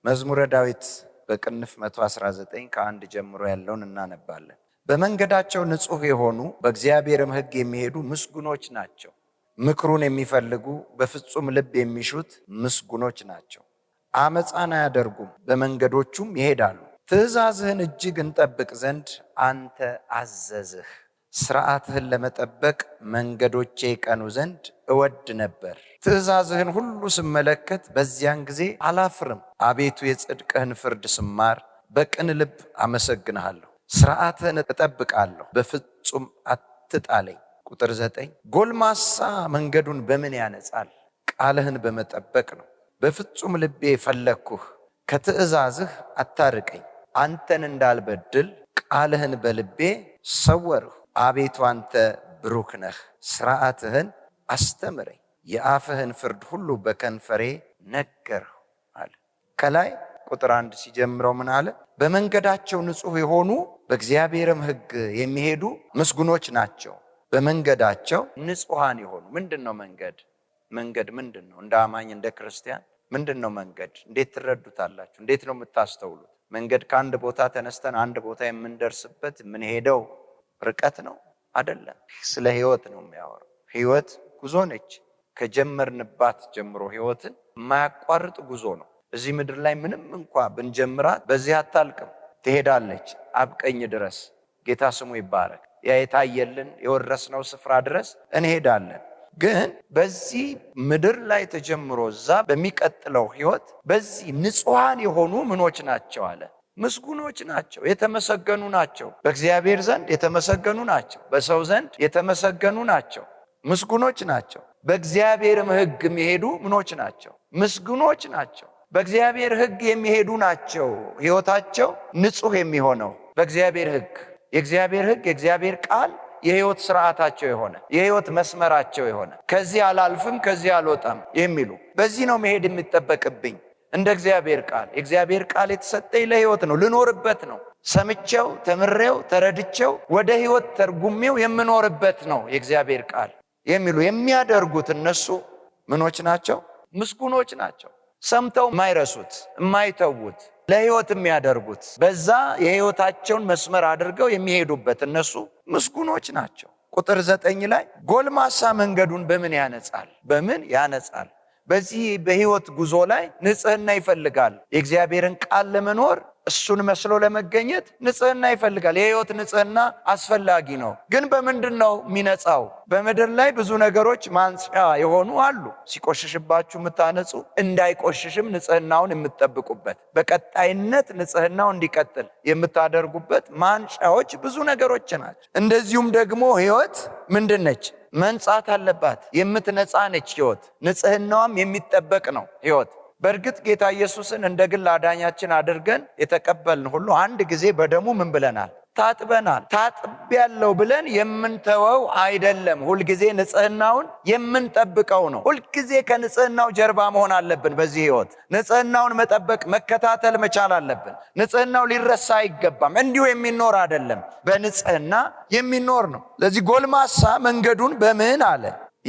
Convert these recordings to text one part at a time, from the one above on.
መዝሙረ ዳዊት በቅንፍ 119 ከ1 ጀምሮ ያለውን እናነባለን። በመንገዳቸው ንጹሕ የሆኑ በእግዚአብሔርም ሕግ የሚሄዱ ምስጉኖች ናቸው። ምክሩን የሚፈልጉ በፍጹም ልብ የሚሹት ምስጉኖች ናቸው። አመፃን አያደርጉም፣ በመንገዶቹም ይሄዳሉ። ትእዛዝህን እጅግ እንጠብቅ ዘንድ አንተ አዘዝህ። ሥርዓትህን ለመጠበቅ መንገዶቼ ይቀኑ ዘንድ እወድ ነበር። ትእዛዝህን ሁሉ ስመለከት በዚያን ጊዜ አላፍርም። አቤቱ የጽድቅህን ፍርድ ስማር በቅን ልብ አመሰግንሃለሁ። ሥርዓትህን እጠብቃለሁ፣ በፍጹም አትጣለኝ። ቁጥር 9 ጎልማሳ መንገዱን በምን ያነጻል? ቃልህን በመጠበቅ ነው። በፍጹም ልቤ ፈለግኩህ፣ ከትእዛዝህ አታርቀኝ። አንተን እንዳልበድል ቃልህን በልቤ ሰወርሁ። አቤቱ አንተ ብሩክ ነህ፣ ሥርዓትህን አስተምረኝ። የአፍህን ፍርድ ሁሉ በከንፈሬ ነገርሁ አለ። ከላይ ቁጥር 1 ሲጀምረው ምን አለ? በመንገዳቸው ንጹሕ የሆኑ በእግዚአብሔርም ሕግ የሚሄዱ ምስጉኖች ናቸው። በመንገዳቸው ንጹሐን የሆኑ ምንድን ነው መንገድ? መንገድ ምንድን ነው? እንደ አማኝ እንደ ክርስቲያን ምንድን ነው መንገድ? እንዴት ትረዱታላችሁ? እንዴት ነው የምታስተውሉት? መንገድ ከአንድ ቦታ ተነስተን አንድ ቦታ የምንደርስበት የምንሄደው ርቀት ነው አይደለም። ስለ ህይወት ነው የሚያወራው። ህይወት ጉዞ ነች። ከጀመርንባት ጀምሮ ህይወትን የማያቋርጥ ጉዞ ነው። እዚህ ምድር ላይ ምንም እንኳ ብንጀምራት በዚህ አታልቅም፣ ትሄዳለች አብቀኝ ድረስ። ጌታ ስሙ ይባረክ። ያ የታየልን የወረስነው ስፍራ ድረስ እንሄዳለን። ግን በዚህ ምድር ላይ ተጀምሮ እዛ በሚቀጥለው ህይወት በዚህ ንጹሐን የሆኑ ምኖች ናቸው አለ? ምስጉኖች ናቸው፣ የተመሰገኑ ናቸው። በእግዚአብሔር ዘንድ የተመሰገኑ ናቸው፣ በሰው ዘንድ የተመሰገኑ ናቸው፣ ምስጉኖች ናቸው። በእግዚአብሔርም ሕግ የሚሄዱ ምኖች ናቸው? ምስጉኖች ናቸው። በእግዚአብሔር ሕግ የሚሄዱ ናቸው። ህይወታቸው ንጹሕ የሚሆነው በእግዚአብሔር ሕግ። የእግዚአብሔር ሕግ የእግዚአብሔር ቃል የህይወት ስርዓታቸው የሆነ የህይወት መስመራቸው የሆነ ከዚህ አላልፍም ከዚህ አልወጣም የሚሉ በዚህ ነው መሄድ የሚጠበቅብኝ። እንደ እግዚአብሔር ቃል የእግዚአብሔር ቃል የተሰጠኝ ለህይወት ነው፣ ልኖርበት ነው። ሰምቼው ተምሬው ተረድቼው ወደ ህይወት ተርጉሜው የምኖርበት ነው የእግዚአብሔር ቃል የሚሉ የሚያደርጉት እነሱ ምኖች ናቸው? ምስጉኖች ናቸው። ሰምተው የማይረሱት የማይተዉት ለህይወት የሚያደርጉት በዛ የህይወታቸውን መስመር አድርገው የሚሄዱበት እነሱ ምስጉኖች ናቸው። ቁጥር 9 ላይ ጎልማሳ መንገዱን በምን ያነጻል? በምን ያነጻል? በዚህ በህይወት ጉዞ ላይ ንጽህና ይፈልጋል። የእግዚአብሔርን ቃል ለመኖር እሱን መስሎ ለመገኘት ንጽህና ይፈልጋል። የህይወት ንጽህና አስፈላጊ ነው። ግን በምንድን ነው የሚነጻው? በምድር ላይ ብዙ ነገሮች ማንጫ የሆኑ አሉ። ሲቆሽሽባችሁ የምታነጹ፣ እንዳይቆሽሽም ንጽህናውን የምትጠብቁበት፣ በቀጣይነት ንጽህናው እንዲቀጥል የምታደርጉበት ማንጫዎች ብዙ ነገሮች ናቸው። እንደዚሁም ደግሞ ህይወት ምንድን ነች? መንጻት አለባት። የምትነጻ ነች ህይወት። ንጽህናዋም የሚጠበቅ ነው ህይወት። በእርግጥ ጌታ ኢየሱስን እንደ ግል አዳኛችን አድርገን የተቀበልን ሁሉ አንድ ጊዜ በደሙ ምን ብለናል? ታጥበናል። ታጥቤያለሁ ብለን የምንተወው አይደለም። ሁልጊዜ ንጽህናውን የምንጠብቀው ነው። ሁልጊዜ ከንጽህናው ጀርባ መሆን አለብን። በዚህ ህይወት ንጽህናውን መጠበቅ መከታተል መቻል አለብን። ንጽህናው ሊረሳ አይገባም። እንዲሁ የሚኖር አይደለም፣ በንጽህና የሚኖር ነው። ለዚህ ጎልማሳ መንገዱን በምን አለ?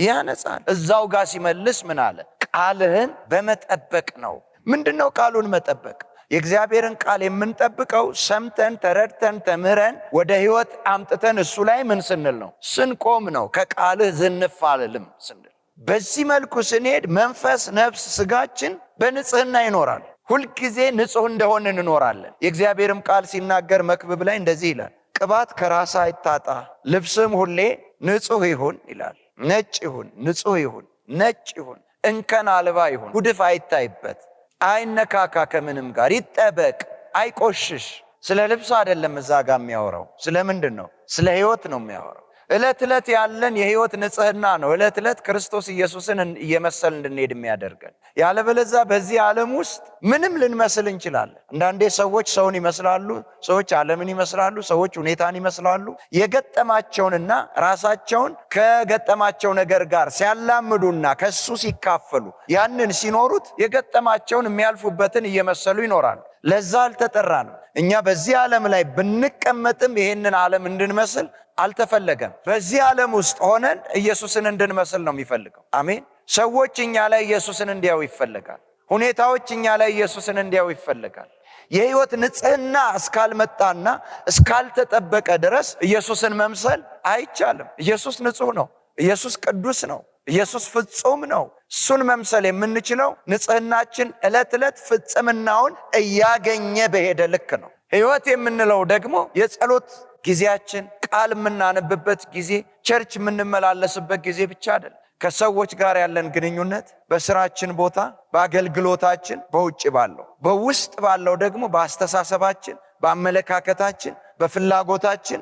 ያነጻል። እዛው ጋር ሲመልስ ምን አለ? ቃልህን በመጠበቅ ነው። ምንድነው ቃሉን መጠበቅ? የእግዚአብሔርን ቃል የምንጠብቀው ሰምተን ተረድተን ተምረን ወደ ህይወት አምጥተን እሱ ላይ ምን ስንል ነው? ስንቆም ነው። ከቃልህ ዝንፍ አልልም ስንል። በዚህ መልኩ ስንሄድ መንፈስ፣ ነፍስ፣ ስጋችን በንጽህና ይኖራል። ሁልጊዜ ንጹሕ እንደሆን እንኖራለን። የእግዚአብሔርም ቃል ሲናገር መክብብ ላይ እንደዚህ ይላል፣ ቅባት ከራስ አይታጣ፣ ልብስም ሁሌ ንጹሕ ይሁን ይላል። ነጭ ይሁን፣ ንጹሕ ይሁን፣ ነጭ ይሁን፣ እንከን አልባ ይሁን፣ ጉድፍ አይታይበት፣ አይነካካ፣ ከምንም ጋር ይጠበቅ፣ አይቆሽሽ። ስለ ልብስ አይደለም እዛ ጋር የሚያወራው። ስለ ምንድን ነው? ስለ ህይወት ነው የሚያወራው። ዕለት ዕለት ያለን የህይወት ንጽህና ነው ዕለት ዕለት ክርስቶስ ኢየሱስን እየመሰል እንድንሄድ የሚያደርገን። ያለበለዚያ በዚህ ዓለም ውስጥ ምንም ልንመስል እንችላለን። አንዳንዴ ሰዎች ሰውን ይመስላሉ፣ ሰዎች ዓለምን ይመስላሉ፣ ሰዎች ሁኔታን ይመስላሉ። የገጠማቸውንና ራሳቸውን ከገጠማቸው ነገር ጋር ሲያላምዱና ከሱ ሲካፈሉ ያንን ሲኖሩት የገጠማቸውን የሚያልፉበትን እየመሰሉ ይኖራሉ። ለዛ አልተጠራንም። እኛ በዚህ ዓለም ላይ ብንቀመጥም ይሄንን ዓለም እንድንመስል አልተፈለገም። በዚህ ዓለም ውስጥ ሆነን ኢየሱስን እንድንመስል ነው የሚፈልገው። አሜን። ሰዎች እኛ ላይ ኢየሱስን እንዲያዩ ይፈልጋል። ሁኔታዎች እኛ ላይ ኢየሱስን እንዲያው ይፈልጋል። የህይወት ንጽህና እስካልመጣና እስካልተጠበቀ ድረስ ኢየሱስን መምሰል አይቻልም። ኢየሱስ ንጹህ ነው። ኢየሱስ ቅዱስ ነው። ኢየሱስ ፍጹም ነው። እሱን መምሰል የምንችለው ንጽህናችን ዕለት ዕለት ፍጽምናውን እያገኘ በሄደ ልክ ነው። ህይወት የምንለው ደግሞ የጸሎት ጊዜያችን፣ ቃል የምናነብበት ጊዜ፣ ቸርች የምንመላለስበት ጊዜ ብቻ አይደለም። ከሰዎች ጋር ያለን ግንኙነት፣ በስራችን ቦታ፣ በአገልግሎታችን፣ በውጭ ባለው፣ በውስጥ ባለው ደግሞ በአስተሳሰባችን፣ በአመለካከታችን፣ በፍላጎታችን፣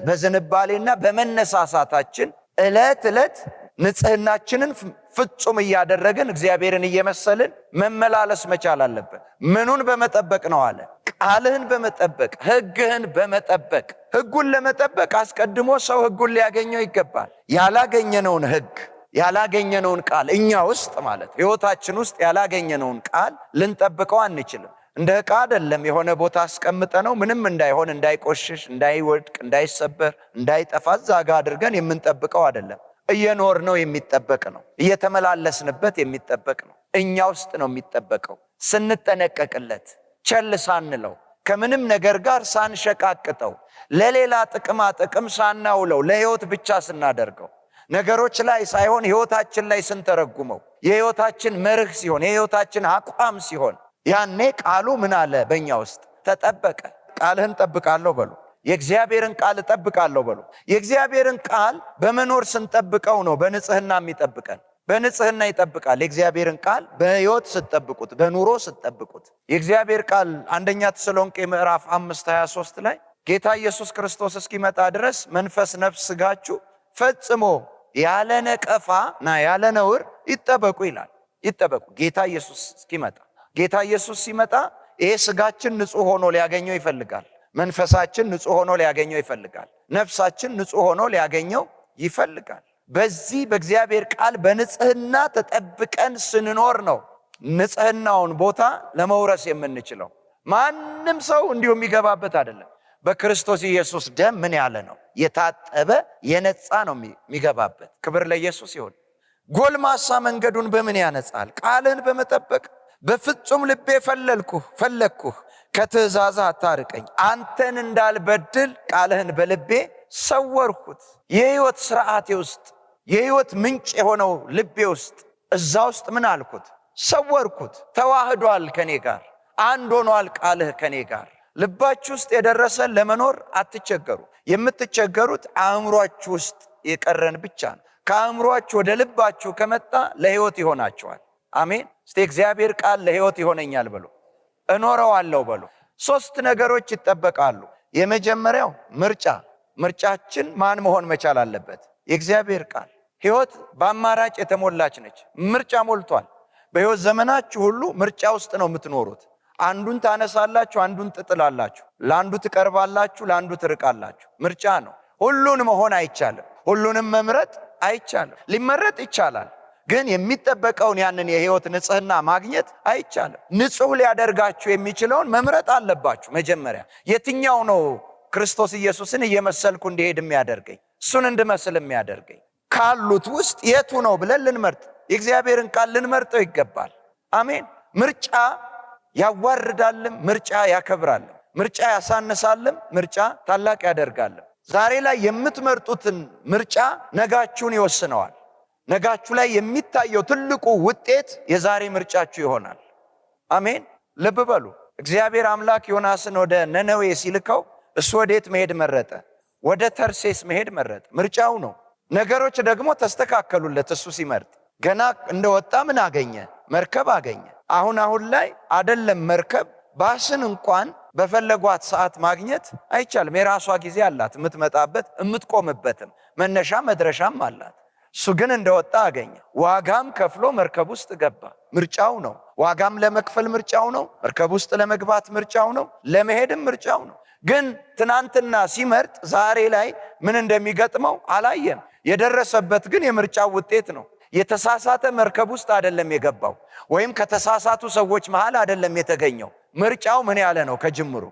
በዝንባሌና በመነሳሳታችን ዕለት ዕለት ንጽህናችንን ፍጹም እያደረግን እግዚአብሔርን እየመሰልን መመላለስ መቻል አለብን። ምኑን በመጠበቅ ነው አለ? ቃልህን በመጠበቅ፣ ህግህን በመጠበቅ። ህጉን ለመጠበቅ አስቀድሞ ሰው ህጉን ሊያገኘው ይገባል። ያላገኘነውን ህግ፣ ያላገኘነውን ቃል እኛ ውስጥ ማለት ህይወታችን ውስጥ ያላገኘነውን ቃል ልንጠብቀው አንችልም። እንደ ዕቃ አይደለም የሆነ ቦታ አስቀምጠነው ምንም እንዳይሆን፣ እንዳይቆሽሽ፣ እንዳይወድቅ፣ እንዳይሰበር፣ እንዳይጠፋ ዛጋ አድርገን የምንጠብቀው አይደለም። እየኖር ነው የሚጠበቅ ነው። እየተመላለስንበት የሚጠበቅ ነው። እኛ ውስጥ ነው የሚጠበቀው። ስንጠነቀቅለት፣ ቸል ሳንለው፣ ከምንም ነገር ጋር ሳንሸቃቅጠው፣ ለሌላ ጥቅማ ጥቅም ሳናውለው፣ ለህይወት ብቻ ስናደርገው፣ ነገሮች ላይ ሳይሆን ህይወታችን ላይ ስንተረጉመው፣ የህይወታችን መርህ ሲሆን፣ የህይወታችን አቋም ሲሆን፣ ያኔ ቃሉ ምን አለ? በእኛ ውስጥ ተጠበቀ። ቃልህን ጠብቃለሁ በሉ። የእግዚአብሔርን ቃል እጠብቃለሁ በሉ። የእግዚአብሔርን ቃል በመኖር ስንጠብቀው ነው በንጽህና የሚጠብቀን። በንጽህና ይጠብቃል። የእግዚአብሔርን ቃል በህይወት ስትጠብቁት፣ በኑሮ ስትጠብቁት። የእግዚአብሔር ቃል አንደኛ ተሰሎንቄ ምዕራፍ 5:23 ላይ ጌታ ኢየሱስ ክርስቶስ እስኪመጣ ድረስ መንፈስ፣ ነፍስ፣ ስጋችሁ ፈጽሞ ያለ ነቀፋና ያለ ነውር ይጠበቁ ይላል። ይጠበቁ ጌታ ኢየሱስ እስኪመጣ። ጌታ ኢየሱስ ሲመጣ ይሄ ስጋችን ንጹህ ሆኖ ሊያገኘው ይፈልጋል። መንፈሳችን ንጹህ ሆኖ ሊያገኘው ይፈልጋል። ነፍሳችን ንጹህ ሆኖ ሊያገኘው ይፈልጋል። በዚህ በእግዚአብሔር ቃል በንጽህና ተጠብቀን ስንኖር ነው ንጽህናውን ቦታ ለመውረስ የምንችለው። ማንም ሰው እንዲሁ የሚገባበት አይደለም። በክርስቶስ ኢየሱስ ደም ምን ያለ ነው? የታጠበ የነጻ ነው የሚገባበት። ክብር ለኢየሱስ ይሁን። ጎልማሳ መንገዱን በምን ያነጻል? ቃልህን በመጠበቅ። በፍጹም ልቤ ፈለግኩህ ከትእዛዝ አታርቀኝ። አንተን እንዳልበድል ቃልህን በልቤ ሰወርኩት። የህይወት ስርዓቴ ውስጥ፣ የህይወት ምንጭ የሆነው ልቤ ውስጥ፣ እዛ ውስጥ ምን አልኩት? ሰወርኩት። ተዋህዷል ከኔ ጋር፣ አንድ ሆኗል ቃልህ ከኔ ጋር። ልባችሁ ውስጥ የደረሰን ለመኖር አትቸገሩ። የምትቸገሩት አእምሯችሁ ውስጥ የቀረን ብቻ ነው። ከአእምሯችሁ ወደ ልባችሁ ከመጣ ለህይወት ይሆናችኋል። አሜን። እስቲ እግዚአብሔር ቃል ለህይወት ይሆነኛል በሉ። እኖረዋለሁ በሉ። 3 ነገሮች ይጠበቃሉ። የመጀመሪያው ምርጫችን ማን መሆን መቻል አለበት? የእግዚአብሔር ቃል። ህይወት በአማራጭ የተሞላች ነች። ምርጫ ሞልቷል። በህይወት ዘመናችሁ ሁሉ ምርጫ ውስጥ ነው የምትኖሩት። አንዱን ታነሳላችሁ፣ አንዱን ትጥላላችሁ። ለአንዱ ትቀርባላችሁ፣ ለአንዱ ትርቃላችሁ። ምርጫ ነው። ሁሉን መሆን አይቻልም። ሁሉንም መምረጥ አይቻልም። ሊመረጥ ይቻላል፣ ግን የሚጠበቀውን ያንን የህይወት ንጽህና ማግኘት አይቻልም። ንጹህ ሊያደርጋችሁ የሚችለውን መምረጥ አለባችሁ። መጀመሪያ የትኛው ነው ክርስቶስ ኢየሱስን እየመሰልኩ እንዲሄድ የሚያደርገኝ፣ እሱን እንድመስል የሚያደርገኝ? ካሉት ውስጥ የቱ ነው ብለን ልንመርጥ፣ የእግዚአብሔርን ቃል ልንመርጠው ይገባል። አሜን። ምርጫ ያዋርዳልም፣ ምርጫ ያከብራልም። ምርጫ ያሳንሳልም፣ ምርጫ ታላቅ ያደርጋልም። ዛሬ ላይ የምትመርጡትን ምርጫ ነጋችሁን ይወስነዋል። ነጋችሁ ላይ የሚታየው ትልቁ ውጤት የዛሬ ምርጫችሁ ይሆናል። አሜን። ልብ በሉ። እግዚአብሔር አምላክ ዮናስን ወደ ነነዌ ሲልከው እሱ ወዴት መሄድ መረጠ? ወደ ተርሴስ መሄድ መረጠ። ምርጫው ነው። ነገሮች ደግሞ ተስተካከሉለት። እሱ ሲመርጥ ገና እንደወጣ ምን አገኘ? መርከብ አገኘ። አሁን ላይ አይደለም መርከብ፣ ባስን እንኳን በፈለጓት ሰዓት ማግኘት አይቻልም። የራሷ ጊዜ አላት፣ የምትመጣበት የምትቆምበትም መነሻ መድረሻም አላት። እሱ ግን እንደወጣ አገኘ። ዋጋም ከፍሎ መርከብ ውስጥ ገባ። ምርጫው ነው። ዋጋም ለመክፈል ምርጫው ነው። መርከብ ውስጥ ለመግባት ምርጫው ነው። ለመሄድም ምርጫው ነው። ግን ትናንትና ሲመርጥ ዛሬ ላይ ምን እንደሚገጥመው አላየም። የደረሰበት ግን የምርጫው ውጤት ነው። የተሳሳተ መርከብ ውስጥ አይደለም የገባው፣ ወይም ከተሳሳቱ ሰዎች መሃል አይደለም የተገኘው። ምርጫው ምን ያለ ነው? ከጅምሩ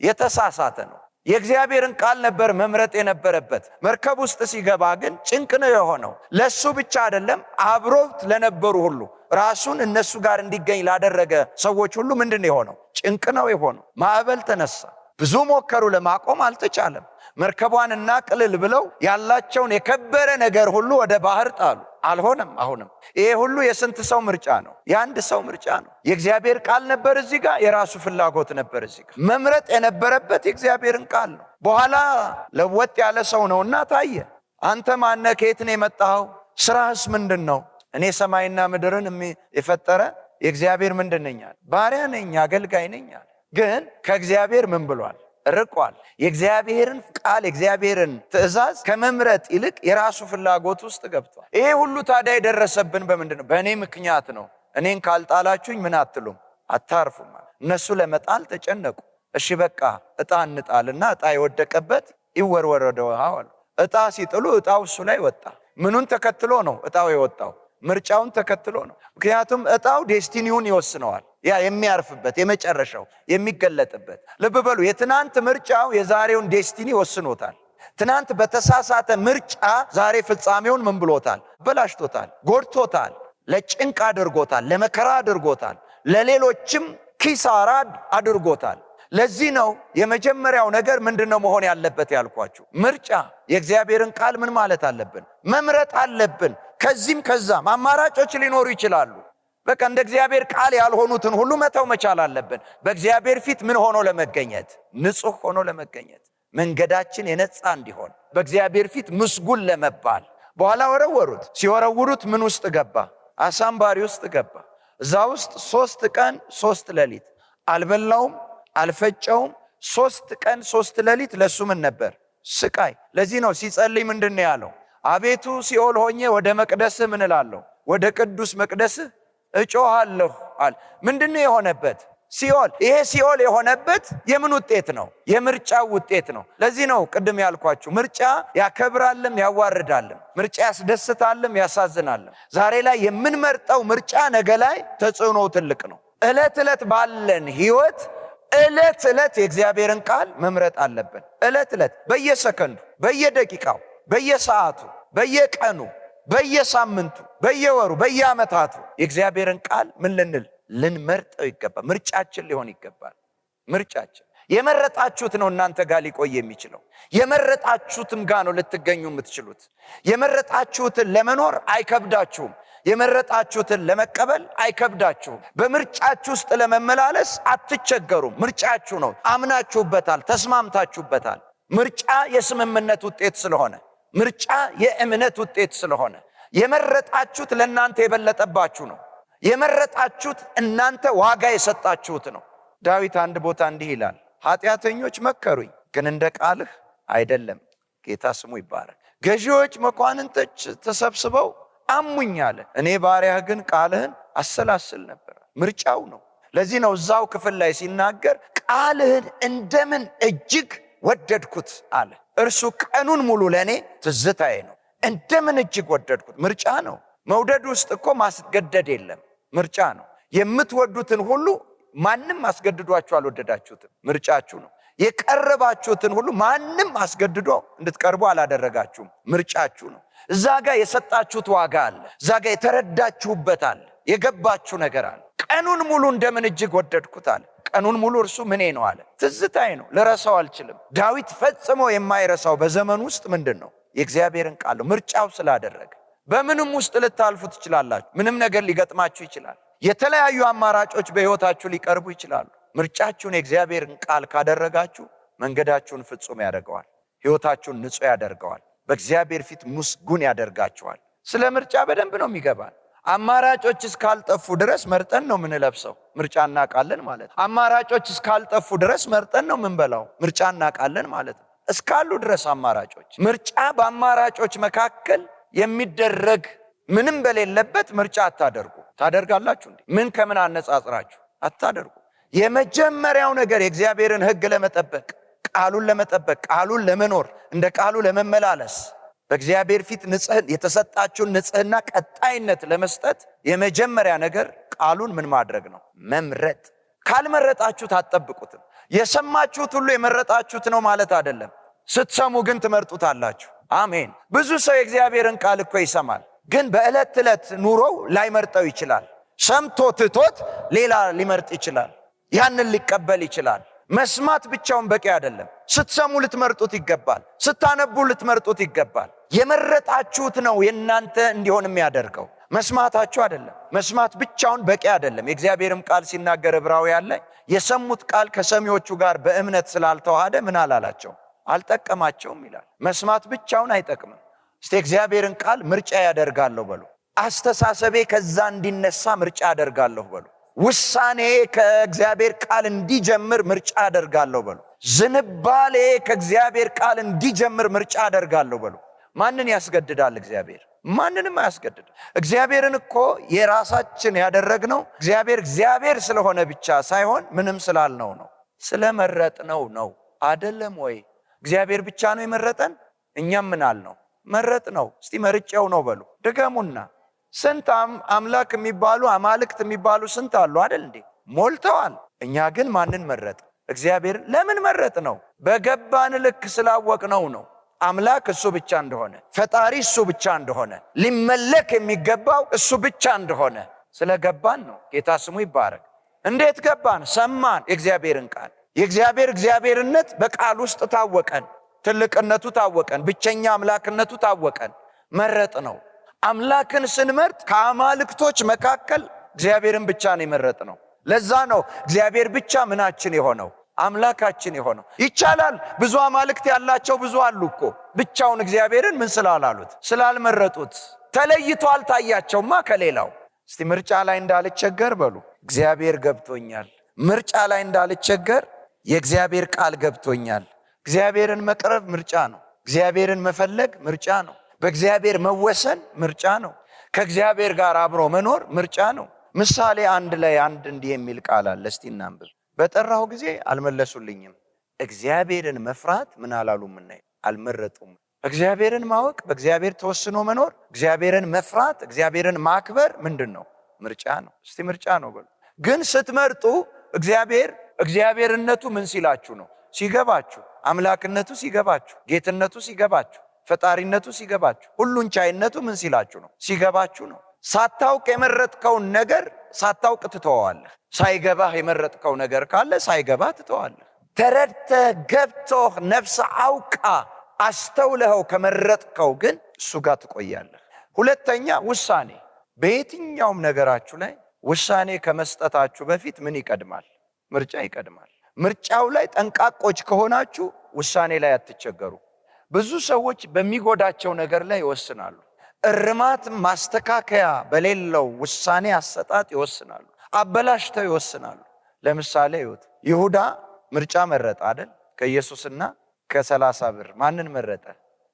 የተሳሳተ ነው። የእግዚአብሔርን ቃል ነበር መምረጥ የነበረበት። መርከብ ውስጥ ሲገባ ግን ጭንቅ ነው የሆነው። ለሱ ብቻ አይደለም፣ አብሮት ለነበሩ ሁሉ፣ ራሱን እነሱ ጋር እንዲገኝ ላደረገ ሰዎች ሁሉ ምንድነው የሆነው? ጭንቅ ነው የሆነው። ማዕበል ተነሳ። ብዙ ሞከሩ፣ ለማቆም አልተቻለም። መርከቧን እናቅልል ብለው ያላቸውን የከበረ ነገር ሁሉ ወደ ባህር ጣሉ። አልሆነም። አሁንም ይሄ ሁሉ የስንት ሰው ምርጫ ነው? የአንድ ሰው ምርጫ ነው። የእግዚአብሔር ቃል ነበር እዚህ ጋር፣ የራሱ ፍላጎት ነበር እዚህ ጋር። መምረጥ የነበረበት የእግዚአብሔርን ቃል ነው። በኋላ ለወጥ ያለ ሰው ነውና ታየ። አንተ ማነህ? ከየት ነው የመጣኸው? ስራህስ ምንድን ነው? እኔ ሰማይና ምድርን የፈጠረ የእግዚአብሔር ምንድን ነኝ አለ። ባሪያ ነኝ፣ አገልጋይ ነኝ አለ። ግን ከእግዚአብሔር ምን ብሏል? ርቋል። የእግዚአብሔርን ቃል የእግዚአብሔርን ትእዛዝ ከመምረጥ ይልቅ የራሱ ፍላጎት ውስጥ ገብቷል። ይሄ ሁሉ ታዲያ የደረሰብን በምንድን ነው? በእኔ ምክንያት ነው። እኔን ካልጣላችሁኝ ምን አትሉም? አታርፉም። እነሱ ለመጣል ተጨነቁ። እሺ በቃ ዕጣ እንጣልና ዕጣ የወደቀበት ይወርወር ወደ ውሃው አሉ። ዕጣ ሲጥሉ ዕጣው እሱ ላይ ወጣ። ምኑን ተከትሎ ነው ዕጣው የወጣው? ምርጫውን ተከትሎ ነው። ምክንያቱም ዕጣው ዴስቲኒውን ይወስነዋል። ያ የሚያርፍበት የመጨረሻው የሚገለጥበት። ልብ በሉ፣ የትናንት ምርጫው የዛሬውን ዴስቲኒ ወስኖታል። ትናንት በተሳሳተ ምርጫ ዛሬ ፍጻሜውን ምን ብሎታል? በላሽቶታል፣ ጎድቶታል፣ ለጭንቅ አድርጎታል፣ ለመከራ አድርጎታል፣ ለሌሎችም ኪሳራ አድርጎታል። ለዚህ ነው የመጀመሪያው ነገር ምንድነው መሆን ያለበት ያልኳችሁ? ምርጫ። የእግዚአብሔርን ቃል ምን ማለት አለብን? መምረጥ አለብን። ከዚህም ከዛም አማራጮች ሊኖሩ ይችላሉ። በቃ እንደ እግዚአብሔር ቃል ያልሆኑትን ሁሉ መተው መቻል አለብን። በእግዚአብሔር ፊት ምን ሆኖ ለመገኘት? ንጹህ ሆኖ ለመገኘት፣ መንገዳችን የነጻ እንዲሆን፣ በእግዚአብሔር ፊት ምስጉን ለመባል። በኋላ ወረወሩት። ሲወረውሩት ምን ውስጥ ገባ? አሳምባሪ ውስጥ ገባ። እዛ ውስጥ 3 ቀን 3 ሌሊት አልበላውም፣ አልፈጨውም። 3 ቀን 3 ሌሊት ለሱ ምን ነበር? ስቃይ። ለዚህ ነው ሲጸልይ ምንድነው ያለው? አቤቱ ሲኦል ሆኜ ወደ መቅደስህ ምን እላለሁ? ወደ ቅዱስ መቅደስህ እጮሃለሁ አለ። ምንድነው የሆነበት? ሲኦል። ይሄ ሲኦል የሆነበት የምን ውጤት ነው? የምርጫው ውጤት ነው። ለዚህ ነው ቅድም ያልኳችሁ ምርጫ ያከብራልም ያዋርዳልም፣ ምርጫ ያስደስታልም ያሳዝናልም። ዛሬ ላይ የምንመርጠው ምርጫ ነገ ላይ ተጽዕኖው ትልቅ ነው። ዕለት ዕለት ባለን ህይወት ዕለት ዕለት የእግዚአብሔርን ቃል መምረጥ አለብን። ዕለት ዕለት፣ በየሰከንዱ፣ በየደቂቃው፣ በየሰዓቱ፣ በየቀኑ፣ በየሳምንቱ፣ በየወሩ፣ በየዓመታቱ የእግዚአብሔርን ቃል ምን ልንመርጠው ይገባል። ምርጫችን ሊሆን ይገባል። ምርጫችን የመረጣችሁት ነው እናንተ ጋር ሊቆይ የሚችለው። የመረጣችሁትም ጋር ነው ልትገኙ የምትችሉት። የመረጣችሁትን ለመኖር አይከብዳችሁም። የመረጣችሁትን ለመቀበል አይከብዳችሁም። በምርጫችሁ ውስጥ ለመመላለስ አትቸገሩም። ምርጫችሁ ነው። አምናችሁበታል፣ ተስማምታችሁበታል። ምርጫ የስምምነት ውጤት ስለሆነ፣ ምርጫ የእምነት ውጤት ስለሆነ የመረጣችሁት ለእናንተ የበለጠባችሁ ነው። የመረጣችሁት እናንተ ዋጋ የሰጣችሁት ነው። ዳዊት አንድ ቦታ እንዲህ ይላል፣ ኃጢአተኞች መከሩኝ፣ ግን እንደ ቃልህ አይደለም። ጌታ ስሙ ይባረክ። ገዢዎች መኳንንቶች ተሰብስበው አሙኝ አለ፣ እኔ ባሪያህ ግን ቃልህን አሰላስል ነበር። ምርጫው ነው። ለዚህ ነው እዛው ክፍል ላይ ሲናገር ቃልህን እንደምን እጅግ ወደድኩት አለ። እርሱ ቀኑን ሙሉ ለእኔ ትዝታዬ ነው። እንደምን እጅግ ወደድኩት። ምርጫ ነው። መውደድ ውስጥ እኮ ማስገደድ የለም፣ ምርጫ ነው። የምትወዱትን ሁሉ ማንም አስገድዷችሁ አልወደዳችሁትም፣ ምርጫችሁ ነው። የቀረባችሁትን ሁሉ ማንም አስገድዶ እንድትቀርቡ አላደረጋችሁም፣ ምርጫችሁ ነው። እዛ ጋር የሰጣችሁት ዋጋ አለ፣ እዛ ጋር የተረዳችሁበት አለ፣ የገባችሁ ነገር አለ። ቀኑን ሙሉ እንደምን እጅግ ወደድኩት አለ። ቀኑን ሙሉ እርሱ ምኔ ነው አለ፣ ትዝታዬ ነው፣ ልረሳው አልችልም። ዳዊት ፈጽሞ የማይረሳው በዘመኑ ውስጥ ምንድን ነው? የእግዚአብሔርን ቃል ነው። ምርጫው ስላደረገ በምንም ውስጥ ልታልፉ ትችላላችሁ። ምንም ነገር ሊገጥማችሁ ይችላል። የተለያዩ አማራጮች በሕይወታችሁ ሊቀርቡ ይችላሉ። ምርጫችሁን የእግዚአብሔርን ቃል ካደረጋችሁ መንገዳችሁን ፍጹም ያደርገዋል፣ ሕይወታችሁን ንጹህ ያደርገዋል፣ በእግዚአብሔር ፊት ምስጉን ያደርጋችኋል። ስለ ምርጫ በደንብ ነው የሚገባል። አማራጮች እስካልጠፉ ድረስ መርጠን ነው የምንለብሰው፣ ምርጫ እናውቃለን ማለት ነው። አማራጮች እስካልጠፉ ድረስ መርጠን ነው የምንበላው፣ ምርጫ እናውቃለን ማለት ነው። እስካሉ ድረስ አማራጮች፣ ምርጫ በአማራጮች መካከል የሚደረግ ምንም በሌለበት ምርጫ አታደርጉ። ታደርጋላችሁ እንዴ? ምን ከምን አነጻጽራችሁ? አታደርጉ። የመጀመሪያው ነገር የእግዚአብሔርን ሕግ ለመጠበቅ፣ ቃሉን ለመጠበቅ፣ ቃሉን ለመኖር፣ እንደ ቃሉ ለመመላለስ፣ በእግዚአብሔር ፊት የተሰጣችሁን ንጽህና ቀጣይነት ለመስጠት የመጀመሪያ ነገር ቃሉን ምን ማድረግ ነው? መምረጥ። ካልመረጣችሁት አትጠብቁትም። የሰማችሁት ሁሉ የመረጣችሁት ነው ማለት አይደለም። ስትሰሙ ግን ትመርጡታላችሁ። አሜን። ብዙ ሰው የእግዚአብሔርን ቃል እኮ ይሰማል፣ ግን በዕለት ዕለት ኑሮው ላይመርጠው ይችላል። ሰምቶ ትቶት ሌላ ሊመርጥ ይችላል። ያንን ሊቀበል ይችላል። መስማት ብቻውን በቂ አይደለም። ስትሰሙ ልትመርጡት ይገባል። ስታነቡ ልትመርጡት ይገባል። የመረጣችሁት ነው የእናንተ እንዲሆን የሚያደርገው፣ መስማታችሁ አይደለም። መስማት ብቻውን በቂ አይደለም። የእግዚአብሔርም ቃል ሲናገር ዕብራውያን ላይ የሰሙት ቃል ከሰሚዎቹ ጋር በእምነት ስላልተዋሃደ ምን አላላቸው? አልጠቀማቸውም ይላል። መስማት ብቻውን አይጠቅምም። እስቲ እግዚአብሔርን ቃል ምርጫ ያደርጋለሁ በሉ። አስተሳሰቤ ከዛ እንዲነሳ ምርጫ ያደርጋለሁ በሉ። ውሳኔ ከእግዚአብሔር ቃል እንዲጀምር ምርጫ ያደርጋለሁ በሉ። ዝንባሌ ከእግዚአብሔር ቃል እንዲጀምር ምርጫ ያደርጋለሁ በሉ። ማንን ያስገድዳል? እግዚአብሔር ማንንም አያስገድድ። እግዚአብሔርን እኮ የራሳችን ያደረግነው እግዚአብሔር ስለሆነ ብቻ ሳይሆን ምንም ስላልነው ነው፣ ስለመረጥነው ነው። አይደለም ወይ? እግዚአብሔር ብቻ ነው የመረጠን። እኛም ምን አልነው? መረጥ ነው። እስቲ መርጬው ነው በሉ። ድገሙና። ስንት አምላክ የሚባሉ አማልክት የሚባሉ ስንት አሉ አይደል እንዴ? ሞልተዋል። እኛ ግን ማንን መረጥ? እግዚአብሔር። ለምን መረጥ ነው? በገባን ልክ ስላወቅነው ነው። አምላክ እሱ ብቻ እንደሆነ፣ ፈጣሪ እሱ ብቻ እንደሆነ፣ ሊመለክ የሚገባው እሱ ብቻ እንደሆነ ስለገባን ነው። ጌታ ስሙ ይባረክ። እንዴት ገባን? ሰማን የእግዚአብሔርን ቃል። እግዚአብሔርነት በቃል ውስጥ ታወቀን። ትልቅነቱ ታወቀን። ብቸኛ አምላክነቱ ታወቀን። መረጥ ነው። አምላክን ስንመርጥ ከአማልክቶች መካከል እግዚአብሔርን ብቻ ነው የመረጥ ነው። ለዛ ነው እግዚአብሔር ብቻ ምናችን የሆነው፣ አምላካችን የሆነው። ይቻላል። ብዙ አማልክት ያላቸው ብዙ አሉ እኮ። ብቻውን እግዚአብሔርን ምን ስላላሉት? ስላልመረጡት። ተለይቶ አልታያቸውማ ከሌላው። እስቲ ምርጫ ላይ እንዳልቸገር በሉ። እግዚአብሔር ገብቶኛል። ምርጫ ላይ እንዳልቸገር የእግዚአብሔር ቃል ገብቶኛል። እግዚአብሔርን መቅረብ ምርጫ ነው። እግዚአብሔርን መፈለግ ምርጫ ነው። በእግዚአብሔር መወሰን ምርጫ ነው። ከእግዚአብሔር ጋር አብሮ መኖር ምርጫ ነው። ምሳሌ 1 ላይ እንዲህ የሚል ቃል አለ። እስቲ እናንብብ። በጠራሁ ጊዜ አልመለሱልኝም። እግዚአብሔርን መፍራት ምን አላሉም? አልመረጡም። እግዚአብሔርን ማወቅ፣ በእግዚአብሔር ተወስኖ መኖር፣ እግዚአብሔርን መፍራት፣ እግዚአብሔርን ማክበር ምንድን ነው? ምርጫ ነው። እስቲ ምርጫ ነው በሉ። ግን ስትመርጡ እግዚአብሔርነቱ ምን ሲላችሁ ነው? ሲገባችሁ። አምላክነቱ ሲገባችሁ፣ ጌትነቱ ሲገባችሁ፣ ፈጣሪነቱ ሲገባችሁ፣ ሁሉን ቻይነቱ ምን ሲላችሁ ነው? ሲገባችሁ ነው። ሳታውቅ የመረጥከውን ነገር ሳታውቅ ትተዋለህ። ሳይገባህ የመረጥከው ነገር ካለ ሳይገባህ ትተዋለህ። ተረድተህ ገብቶህ ነፍስ አውቃ አስተውለኸው ከመረጥከው ግን እሱ ጋር ትቆያለህ። ሁለተኛ ውሳኔ። በየትኛውም ነገራችሁ ላይ ውሳኔ ከመስጠታችሁ በፊት ምን ይቀድማል? ምርጫ ይቀድማል። ምርጫው ላይ ጠንቃቆች ከሆናችሁ ውሳኔ ላይ አትቸገሩ። ብዙ ሰዎች በሚጎዳቸው ነገር ላይ ይወስናሉ። እርማት ማስተካከያ በሌለው ውሳኔ አሰጣጥ ይወስናሉ። አበላሽተው ይወስናሉ። ለምሳሌ ይሁዳ ምርጫ መረጠ አይደል? ከኢየሱስና ከ30 ብር ማንን መረጠ?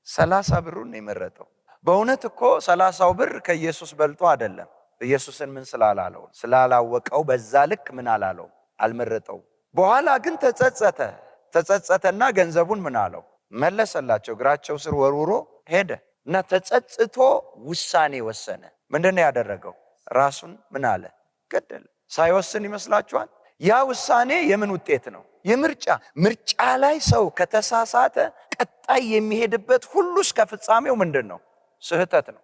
30 ብሩን ነው የመረጠው። በእውነት እኮ 30 ብር ከኢየሱስ በልጦ አይደለም። ኢየሱስን ምን ስላላለው? ስላላወቀው በዛ ልክ ምን አላለው? አልመረጠው። በኋላ ግን ተጸጸተና ገንዘቡን ምን አለው? መለሰላቸው። እግራቸው ስር ወርውሮ ሄደ እና ተጸጽቶ ውሳኔ ወሰነ። ምንድነው ያደረገው? ራሱን ምን አለ? ገደለ። ሳይወስን ይመስላችኋል? ያ ውሳኔ የምን ውጤት ነው? ምርጫ ላይ ሰው ከተሳሳተ ቀጣይ የሚሄድበት ሁሉ እስከ ፍጻሜው ምንድን ነው? ስህተት ነው።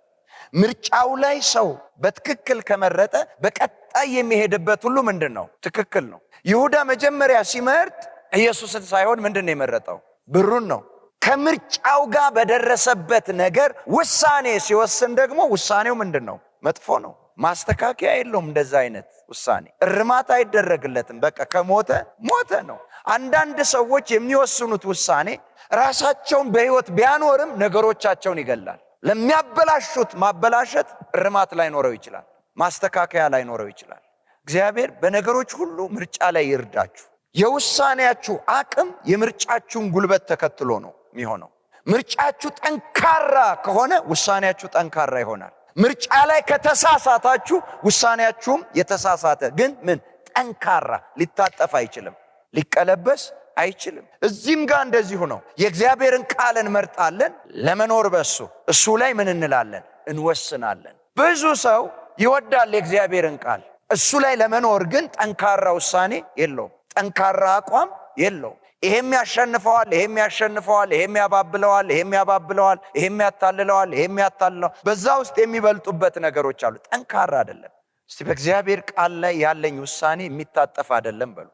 ምርጫው ላይ ሰው በትክክል ከመረጠ በቀጣይ የሚሄድበት ሁሉ ምንድን ነው? ትክክል ነው። ይሁዳ መጀመሪያ ሲመርጥ ኢየሱስን ሳይሆን ምንድን ነው የመረጠው? ብሩን ነው። ከምርጫው ጋር በደረሰበት ነገር ውሳኔ ሲወስን ደግሞ ውሳኔው ምንድን ነው? መጥፎ ነው። ማስተካከያ የለውም። እንደዛ አይነት ውሳኔ እርማት አይደረግለትም። በቃ ከሞተ ሞተ ነው። አንዳንድ ሰዎች የሚወስኑት ውሳኔ ራሳቸውን በሕይወት ቢያኖርም ነገሮቻቸውን ይገላል። ለሚያበላሹት ማበላሸት እርማት ላይኖረው ይችላል። ማስተካከያ ላይኖረው ይችላል። እግዚአብሔር በነገሮች ሁሉ ምርጫ ላይ ይርዳችሁ። የውሳኔያችሁ አቅም የምርጫችሁን ጉልበት ተከትሎ ነው የሚሆነው። ምርጫችሁ ጠንካራ ከሆነ ውሳኔያችሁ ጠንካራ ይሆናል። ምርጫ ላይ ከተሳሳታችሁ ውሳኔያችሁም የተሳሳተ ግን ጠንካራ ሊታጠፍ አይችልም፣ ሊቀለበስ አይችልም። እዚህም ጋር እንደዚሁ ነው። የእግዚአብሔርን ቃል እንመርጣለን ለመኖር በሱ እሱ ላይ ምን እንላለን? እንወስናለን። ብዙ ሰው ይወዳል የእግዚአብሔርን ቃል፣ እሱ ላይ ለመኖር ግን ጠንካራ ውሳኔ የለውም፣ ጠንካራ አቋም የለውም። ይሄም ያሸንፈዋል፣ ይሄም ያሸንፈዋል፣ ይሄም ያባብለዋል፣ ይሄም ያባብለዋል፣ ይሄም ያታልለዋል፣ ይሄም ያታልለዋል። በዛ ውስጥ የሚበልጡበት ነገሮች አሉ። ጠንካራ አይደለም። እስቲ በእግዚአብሔር ቃል ላይ ያለኝ ውሳኔ የሚታጠፍ አይደለም በሉ።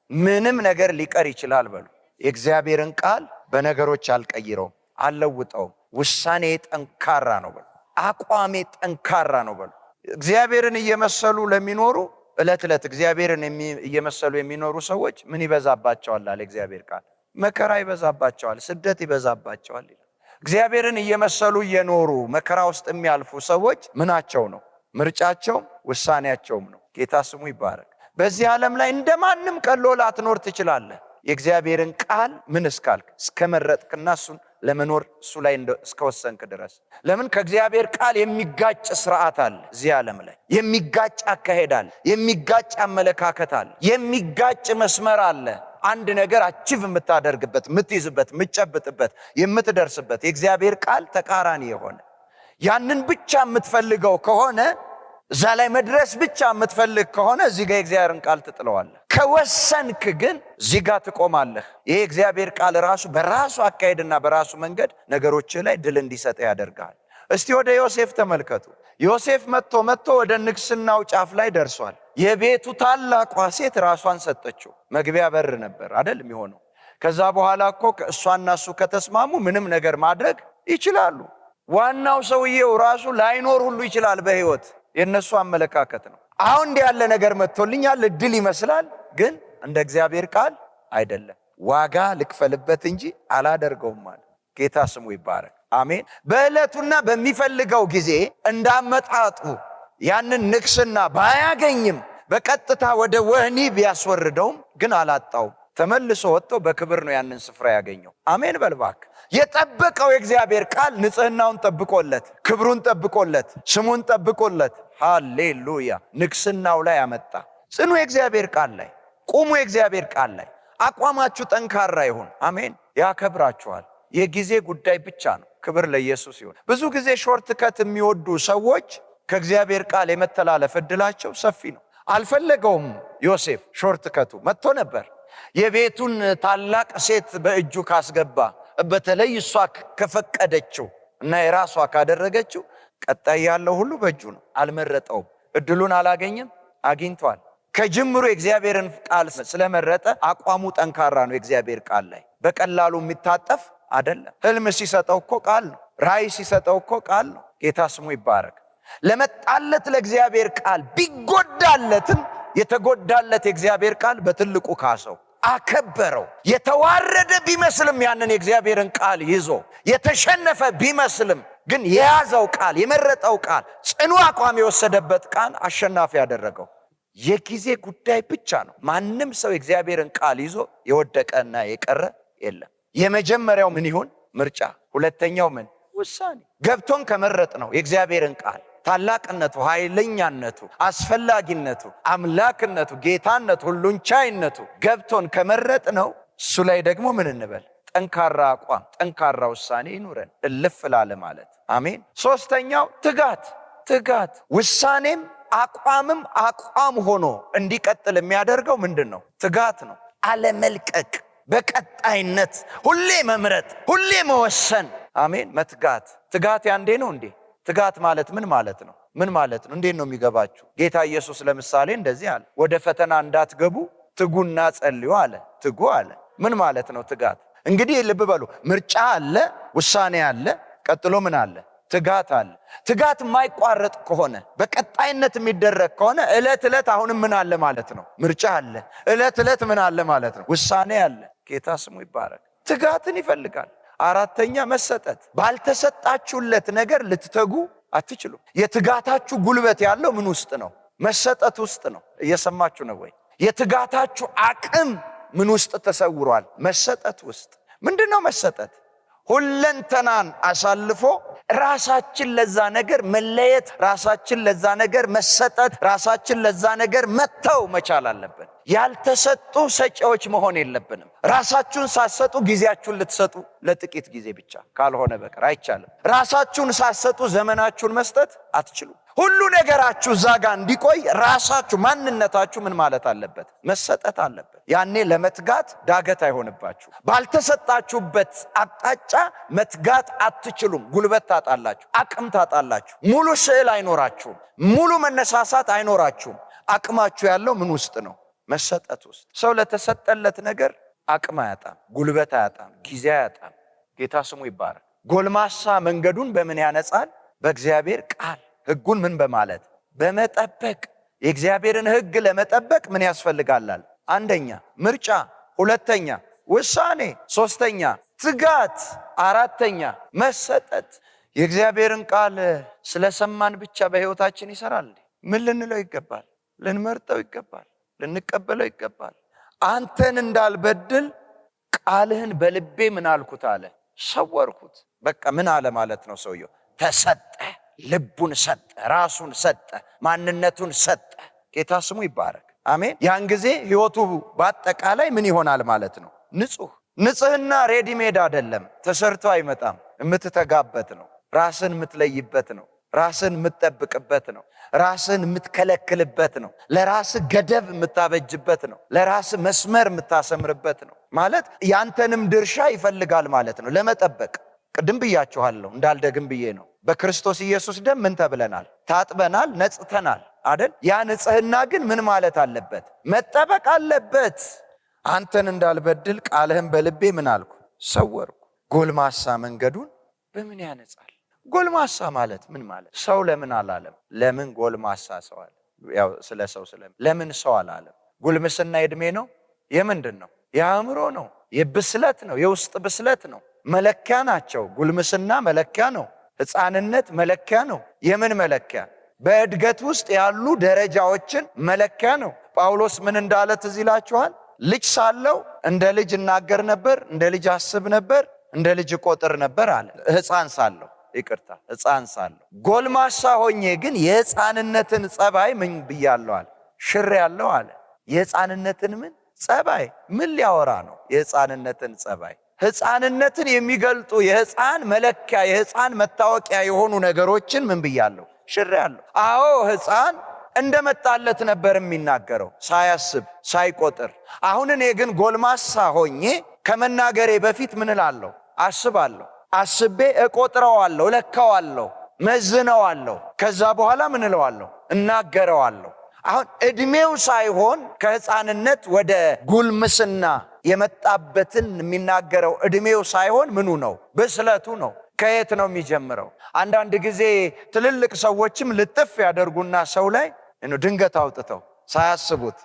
ምንም ነገር ሊቀር ይችላል በሉ። የእግዚአብሔርን ቃል በነገሮች አልቀይረውም፣ አልለውጠውም። ውሳኔ ጠንካራ ነው በሉ። አቋሜ ጠንካራ ነው በሉ። እግዚአብሔርን እየመሰሉ ለሚኖሩ ዕለት ዕለት እግዚአብሔርን እየመሰሉ የሚኖሩ ሰዎች ምን ይበዛባቸዋል አለ እግዚአብሔር ቃል? መከራ ይበዛባቸዋል፣ ስደት ይበዛባቸዋል ይላል። እግዚአብሔርን እየመሰሉ እየኖሩ መከራ ውስጥ የሚያልፉ ሰዎች ምናቸው ነው? ምርጫቸውም ውሳኔያቸውም ነው። ጌታ ስሙ ይባረክ። በዚህ ዓለም ላይ እንደማንም ቀሎ ላትኖር ትችላለህ። የእግዚአብሔርን ቃል ምን እስካልክ እስከመረጥክና እሱን ለመኖር እሱ ላይ እስከወሰንክ ድረስ። ለምን? ከእግዚአብሔር ቃል የሚጋጭ ስርዓት አለ እዚህ ዓለም ላይ፣ የሚጋጭ አካሄድ አለ፣ የሚጋጭ አመለካከት አለ፣ የሚጋጭ መስመር አለ። አንድ ነገር አቺቭ የምታደርግበት፣ የምትይዝበት፣ የምትጨብጥበት፣ የምትደርስበት የእግዚአብሔር ቃል ተቃራኒ የሆነ ያንን ብቻ የምትፈልገው ከሆነ እዛ ላይ መድረስ ብቻ የምትፈልግ ከሆነ እዚህ ጋር የእግዚአብሔርን ቃል ትጥለዋለህ። ከወሰንክ ግን እዚህ ጋር ትቆማለህ። ይሄ እግዚአብሔር ቃል ራሱ በራሱ አካሄድና በራሱ መንገድ ነገሮች ላይ ድል እንዲሰጥ ያደርጋል። እስቲ ወደ ዮሴፍ ተመልከቱ። ዮሴፍ መጥቶ ወደ ንግስናው ጫፍ ላይ ደርሷል። የቤቱ ታላቋ ሴት ራሷን ሰጠችው። መግቢያ በር ነበር አይደል የሚሆነው። ከዛ በኋላ እኮ እሷና እሱ ከተስማሙ ምንም ነገር ማድረግ ይችላሉ። ዋናው ሰውየው ራሱ ላይኖር ሁሉ ይችላል በህይወት። የነሱ አመለካከት ነው። አሁን እንዲህ ያለ ነገር መጥቶልኛል እድል ይመስላል፣ ግን እንደ እግዚአብሔር ቃል አይደለም። ዋጋ ልክፈልበት እንጂ አላደርገውም ማለት። ጌታ ስሙ ይባረክ። አሜን። በዕለቱና በሚፈልገው ጊዜ እንዳመጣጡ ያንን ንግስና ባያገኝም በቀጥታ ወደ ወህኒ ቢያስወርደውም ግን አላጣውም። ተመልሶ ወጥቶ በክብር ነው ያንን ስፍራ ያገኘው። አሜን በልባክ። የጠበቀው የእግዚአብሔር ቃል ንጽህናውን ጠብቆለት፣ ክብሩን ጠብቆለት፣ ስሙን ጠብቆለት፣ ሃሌሉያ፣ ንግስናው ላይ አመጣ። ጽኑ የእግዚአብሔር ቃል ላይ ቁሙ። የእግዚአብሔር ቃል ላይ አቋማችሁ ጠንካራ ይሁን። አሜን። ያከብራችኋል። የጊዜ ጉዳይ ብቻ ነው። ክብር ለኢየሱስ ይሁን። ብዙ ጊዜ ሾርት ከት የሚወዱ ሰዎች ከእግዚአብሔር ቃል የመተላለፍ እድላቸው ሰፊ ነው። አልፈለገውም ዮሴፍ። ሾርት ከቱ መጥቶ ነበር። የቤቱን ታላቅ ሴት በእጁ ካስገባ፣ በተለይ እሷ ከፈቀደችው እና የራሷ ካደረገችው ቀጣይ ያለው ሁሉ በእጁ ነው። አልመረጠውም። እድሉን አላገኘም፣ አግኝቷል። ከጅምሩ የእግዚአብሔርን ቃል ስለመረጠ አቋሙ ጠንካራ ነው። የእግዚአብሔር ቃል ላይ በቀላሉ የሚታጠፍ አይደለም። ህልም ሲሰጠው እኮ ቃል ነው። ራእይ ሲሰጠው እኮ ቃል ነው። ጌታ ስሙ ይባረክ። ለመጣለት ለእግዚአብሔር ቃል ቢጎዳለትም የተጎዳለት የእግዚአብሔር ቃል በትልቁ ካሰው፣ አከበረው። የተዋረደ ቢመስልም ያንን የእግዚአብሔርን ቃል ይዞ የተሸነፈ ቢመስልም ግን የያዘው ቃል፣ የመረጠው ቃል፣ ጽኑ አቋም የወሰደበት ቃል አሸናፊ ያደረገው። የጊዜ ጉዳይ ብቻ ነው። ማንም ሰው የእግዚአብሔርን ቃል ይዞ የወደቀና የቀረ የለም። የመጀመሪያው ምን ይሁን? ምርጫ። ሁለተኛው ምን? ውሳኔ። ገብቶን ከመረጥ ነው የእግዚአብሔርን ቃል ታላቅነቱ፣ ኃይለኛነቱ፣ አስፈላጊነቱ፣ አምላክነቱ፣ ጌታነቱ፣ ሁሉን ቻይነቱ ገብቶን ከመረጥ ነው እሱ ላይ ደግሞ ምን እንበል? ጠንካራ አቋም፣ ጠንካራ ውሳኔ ይኑረን። እልፍ ላለ ማለት አሜን። ሶስተኛው ትጋት። ውሳኔም አቋምም አቋም ሆኖ እንዲቀጥል የሚያደርገው ምንድን ነው? ትጋት ነው። አለመልቀቅ፣ በቀጣይነት ሁሌ መምረጥ፣ ሁሌ መወሰን። አሜን። ትጋት ያንዴ ነው እንዴ? ትጋት ማለት ምን ማለት ነው? ምን ማለት ነው? እንዴት ነው የሚገባችሁ? ጌታ ኢየሱስ ለምሳሌ እንደዚህ አለ፣ ወደ ፈተና እንዳትገቡ ትጉና ጸልዩ አለ። ትጉ አለ። ምን ማለት ነው ትጋት? እንግዲህ ልብ በሉ፣ ምርጫ አለ፣ ውሳኔ አለ፣ ቀጥሎ ምን አለ? ትጋት አለ። ትጋት የማይቋረጥ ከሆነ በቀጣይነት የሚደረግ ከሆነ ዕለት ዕለት አሁንም ምን አለ ማለት ነው? ምርጫ አለ። ዕለት ዕለት ምን አለ ማለት ነው? ውሳኔ አለ። ጌታ ስሙ ይባረክ። ትጋትን ይፈልጋል። አራተኛ መሰጠት። ባልተሰጣችሁለት ነገር ልትተጉ አትችሉም። የትጋታችሁ ጉልበት ያለው ምን ውስጥ ነው? መሰጠት ውስጥ ነው። እየሰማችሁ ነው ወይ? የትጋታችሁ አቅም ምን ውስጥ ተሰውሯል? መሰጠት ውስጥ። ምንድነው መሰጠት? ሁለንተናን አሳልፎ ራሳችን ለዛ ነገር መለየት፣ ራሳችን ለዛ ነገር መሰጠት፣ ራሳችን ለዛ ነገር መተው መቻል አለብን። ያልተሰጡ ሰጪዎች መሆን የለብንም። ራሳችሁን ሳትሰጡ ጊዜያችሁን ልትሰጡ ለጥቂት ጊዜ ብቻ ካልሆነ በቀር አይቻልም። ራሳችሁን ሳትሰጡ ዘመናችሁን መስጠት አትችሉም። ሁሉ ነገራችሁ እዛ ጋር እንዲቆይ ራሳችሁ ማንነታችሁ ምን ማለት አለበት? መሰጠት አለበት። ያኔ ለመትጋት ዳገት አይሆንባችሁ። ባልተሰጣችሁበት አቅጣጫ መትጋት አትችሉም። ጉልበት ታጣላችሁ፣ አቅም ታጣላችሁ፣ ሙሉ ስዕል አይኖራችሁም፣ ሙሉ መነሳሳት አይኖራችሁም። አቅማችሁ ያለው ምን ውስጥ ነው? መሰጠት ውስጥ። ሰው ለተሰጠለት ነገር አቅም አያጣም፣ ጉልበት አያጣም፣ ጊዜ አያጣም። ጌታ ስሙ ይባረክ። ጎልማሳ መንገዱን በምን ያነጻል? በእግዚአብሔር ቃል ሕጉን ምን በማለት በመጠበቅ። የእግዚአብሔርን ሕግ ለመጠበቅ ምን ያስፈልጋል? አንደኛ ምርጫ፣ ሁለተኛ ውሳኔ፣ ሶስተኛ ትጋት፣ አራተኛ መሰጠት። የእግዚአብሔርን ቃል ስለሰማን ብቻ በሕይወታችን ይሰራል? ምን ልንለው ይገባል? ልንመርጠው ይገባል፣ ልንቀበለው ይገባል። አንተን እንዳልበድል ቃልህን በልቤ ምን አልኩት አለ? ሰወርኩት። በቃ ምን አለ ማለት ነው? ሰውየው ተሰጠ፣ ልቡን ሰጠ፣ ራሱን ሰጠ፣ ማንነቱን ሰጠ። ጌታ ስሙ ይባረክ። አሜን። ያን ጊዜ ህይወቱ በአጠቃላይ ምን ይሆናል ማለት ነው? ንጹህ። ንጽህና ሬዲሜድ አይደለም፣ ተሰርቶ አይመጣም። የምትተጋበት ነው፣ ራስን የምትለይበት ነው፣ ራስን የምትጠብቅበት ነው፣ ራስን የምትከለክልበት ነው፣ ለራስ ገደብ የምታበጅበት ነው፣ ለራስ መስመር የምታሰምርበት ነው። ማለት ያንተንም ድርሻ ይፈልጋል ማለት ነው ለመጠበቅ። ቅድም ብያችኋለሁ እንዳልደግም ብዬ ነው። በክርስቶስ ኢየሱስ ደም ምን ተብለናል? ታጥበናል፣ ነጽተናል አይደል? ያ ንጽህና ግን ምን ማለት አለበት? መጠበቅ አለበት። አንተን እንዳልበድል ቃልህን በልቤ ምን አልኩ? ሰወርኩ። ጎልማሳ መንገዱን በምን ያነጻል? ጎልማሳ ማለት ምን ማለት? ሰው ለምን አላለም? ለምን ጎልማሳ ሰው አለ? ያው ስለ ሰው ለምን ሰው አላለም? ጉልምስና የእድሜ ነው? የምንድን ነው? የአእምሮ ነው፣ የብስለት ነው፣ የውስጥ ብስለት ነው። መለኪያ ናቸው። ጉልምስና መለኪያ ነው። ሕፃንነት መለኪያ ነው። የምን መለኪያ? በእድገት ውስጥ ያሉ ደረጃዎችን መለኪያ ነው። ጳውሎስ ምን እንዳለ ትዝ ይላችኋል? ልጅ ሳለው እንደ ልጅ እናገር ነበር፣ እንደ ልጅ አስብ ነበር፣ እንደ ልጅ ቆጥር ነበር አለ። ሕፃን ሳለሁ ሕፃን ሳለሁ። ጎልማሳ ሆኜ ግን የሕፃንነትን ጸባይ ምን ብያለሁ አለ? ሽር ያለው አለ። የሕፃንነትን ምን ጸባይ? ምን ሊያወራ ነው? የሕፃንነትን ጸባይ። ሕፃንነትን የሚገልጡ የሕፃን መለኪያ የሕፃን መታወቂያ የሆኑ ነገሮችን ምን ብያለሁ? ሽር ያለው። አዎ ሕፃን እንደመጣለት ነበር የሚናገረው፣ ሳያስብ ሳይቆጥር። አሁን እኔ ግን ጎልማሳ ሆኜ ከመናገሬ በፊት ምን እላለሁ? አስባለሁ። አስቤ እቆጥረዋለሁ፣ እለካዋለሁ፣ መዝነዋለሁ። ከዛ በኋላ ምን እለዋለሁ? እናገረዋለሁ። አሁን እድሜው ሳይሆን ከሕፃንነት ወደ ጉልምስና የመጣበትን የሚናገረው እድሜው ሳይሆን ምኑ ነው? ብስለቱ ነው። ከየት ነው የሚጀምረው? አንዳንድ ጊዜ ትልልቅ ሰዎችም ልጥፍ ያደርጉና ሰው ላይ ድንገት አውጥተው ሳያስቡት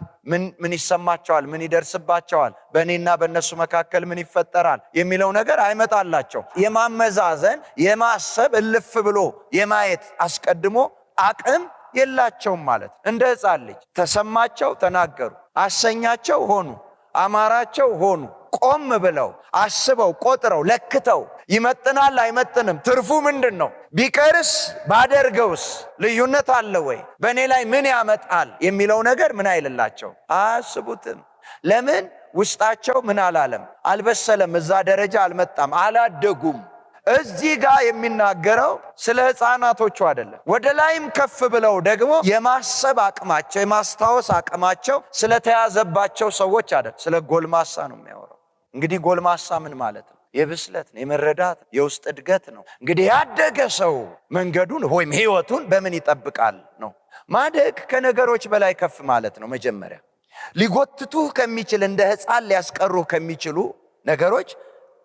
ምን ይሰማቸዋል? ምን ይደርስባቸዋል? በእኔና በእነሱ መካከል ምን ይፈጠራል የሚለው ነገር አይመጣላቸው። የማመዛዘን የማሰብ እልፍ ብሎ የማየት አስቀድሞ አቅም የላቸውም ማለት። እንደ ሕፃን ልጅ ተሰማቸው፣ ተናገሩ፣ አሰኛቸው፣ ሆኑ፣ አማራቸው፣ ሆኑ። ቆም ብለው አስበው ቆጥረው ለክተው ይመጥናል አይመጥንም፣ ትርፉ ምንድን ነው፣ ቢቀርስ ባደርገውስ ልዩነት አለ ወይ፣ በእኔ ላይ ምን ያመጣል የሚለው ነገር ምን አይልላቸው፣ አያስቡትም። ለምን? ውስጣቸው ምን አላለም? አልበሰለም፣ እዛ ደረጃ አልመጣም፣ አላደጉም። እዚህ ጋር የሚናገረው ስለ ሕፃናቶቹ አይደለም። ወደ ላይም ከፍ ብለው ደግሞ የማሰብ አቅማቸው የማስታወስ አቅማቸው ስለተያዘባቸው ሰዎች አይደለም፣ ስለ ጎልማሳ ነው የሚያወራው። እንግዲህ ጎልማሳ ምን ማለት ነው? የብስለት ነው፣ የመረዳት የውስጥ እድገት ነው። እንግዲህ ያደገ ሰው መንገዱን ወይም ሕይወቱን በምን ይጠብቃል ነው። ማደግ ከነገሮች በላይ ከፍ ማለት ነው። መጀመሪያ ሊጎትቱህ ከሚችል እንደ ሕፃን ሊያስቀሩህ ከሚችሉ ነገሮች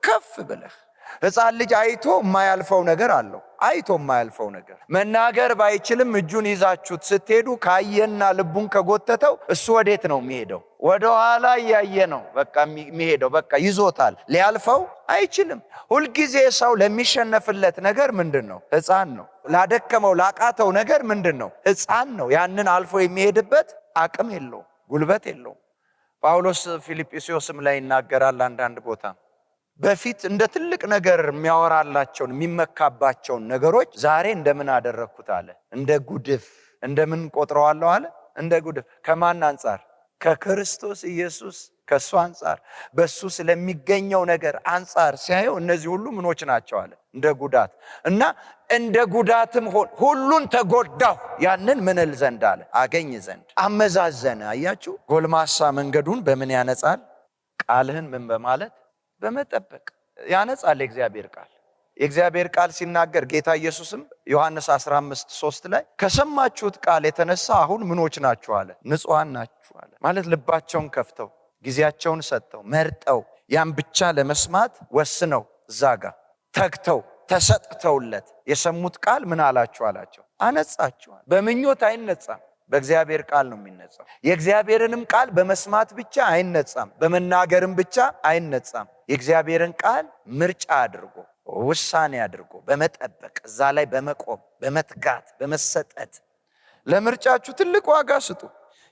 ከፍ ብለህ ሕፃን ልጅ አይቶ የማያልፈው ነገር አለው። አይቶ የማያልፈው ነገር መናገር ባይችልም እጁን ይዛችሁት ስትሄዱ ካየና ልቡን ከጎተተው እሱ ወዴት ነው የሚሄደው? ወደ ኋላ እያየ ነው በቃ የሚሄደው። በቃ ይዞታል፣ ሊያልፈው አይችልም። ሁልጊዜ ሰው ለሚሸነፍለት ነገር ምንድን ነው? ሕፃን ነው። ላደከመው ላቃተው ነገር ምንድን ነው? ሕፃን ነው። ያንን አልፎ የሚሄድበት አቅም የለው፣ ጉልበት የለው። ጳውሎስ ፊልጵስዩስም ላይ ይናገራል አንዳንድ ቦታ በፊት እንደ ትልቅ ነገር የሚያወራላቸውን የሚመካባቸውን ነገሮች ዛሬ እንደምን አደረግኩት አለ። እንደ ጉድፍ እንደምን ቆጥረዋለሁ አለ። እንደ ጉድፍ። ከማን አንጻር? ከክርስቶስ ኢየሱስ ከሱ አንጻር በሱ ስለሚገኘው ነገር አንጻር ሲያየው እነዚህ ሁሉ ምኖች ናቸው አለ? እንደ ጉዳት እና እንደ ጉዳትም ሁሉን ተጎዳሁ ያንን ምንል ዘንድ አለ? አገኝ ዘንድ አመዛዘነ። አያችሁ፣ ጎልማሳ መንገዱን በምን ያነጻል? ቃልህን ምን በማለት በመጠበቅ ያነጻል። የእግዚአብሔር ቃል የእግዚአብሔር ቃል ሲናገር ጌታ ኢየሱስም ዮሐንስ 15:3 ላይ ከሰማችሁት ቃል የተነሳ አሁን ምኖች ናችሁ አለ? ንጹሃን ናችሁ አለ። ማለት ልባቸውን ከፍተው ጊዜያቸውን ሰጥተው መርጠው ያን ብቻ ለመስማት ወስነው ዛጋ ተግተው ተሰጥተውለት የሰሙት ቃል ምን አላችሁ አላቸው? አነጻችኋል። በምኞት አይነጻም፣ በእግዚአብሔር ቃል ነው የሚነጻው። የእግዚአብሔርንም ቃል በመስማት ብቻ አይነጻም፣ በመናገርም ብቻ አይነጻም። የእግዚአብሔርን ቃል ምርጫ አድርጎ ውሳኔ አድርጎ በመጠበቅ እዛ ላይ በመቆም በመትጋት በመሰጠት ለምርጫችሁ ትልቅ ዋጋ ስጡ።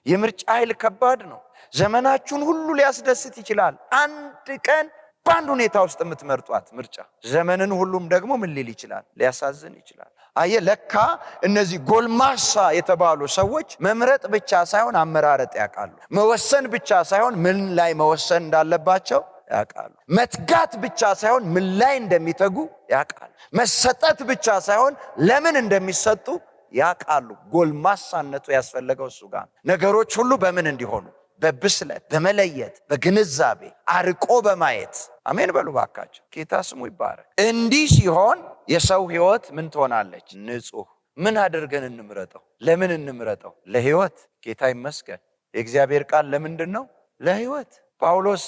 የምርጫ ኃይል ከባድ ነው። ዘመናችሁን ሁሉ ሊያስደስት ይችላል። አንድ ቀን በአንድ ሁኔታ ውስጥ የምትመርጧት ምርጫ ዘመንን ሁሉም ደግሞ ምን ሊል ይችላል? ሊያሳዝን ይችላል። አየ ለካ እነዚህ ጎልማሳ የተባሉ ሰዎች መምረጥ ብቻ ሳይሆን አመራረጥ ያውቃሉ። መወሰን ብቻ ሳይሆን ምን ላይ መወሰን እንዳለባቸው ያውቃሉ። መትጋት ብቻ ሳይሆን ምን ላይ እንደሚተጉ ያውቃሉ። መሰጠት ብቻ ሳይሆን ለምን እንደሚሰጡ ያውቃሉ። ጎልማሳነቱ ያስፈለገው እሱ ጋር ነገሮች ሁሉ በምን እንዲሆኑ በብስለት በመለየት በግንዛቤ አርቆ በማየት አሜን በሉ ባካችሁ። ጌታ ስሙ ይባረክ። እንዲህ ሲሆን የሰው ሕይወት ምን ትሆናለች? ንጹህ። ምን አድርገን እንምረጠው? ለምን እንምረጠው? ለሕይወት። ጌታ ይመስገን። የእግዚአብሔር ቃል ለምንድን ነው? ለሕይወት። ጳውሎስ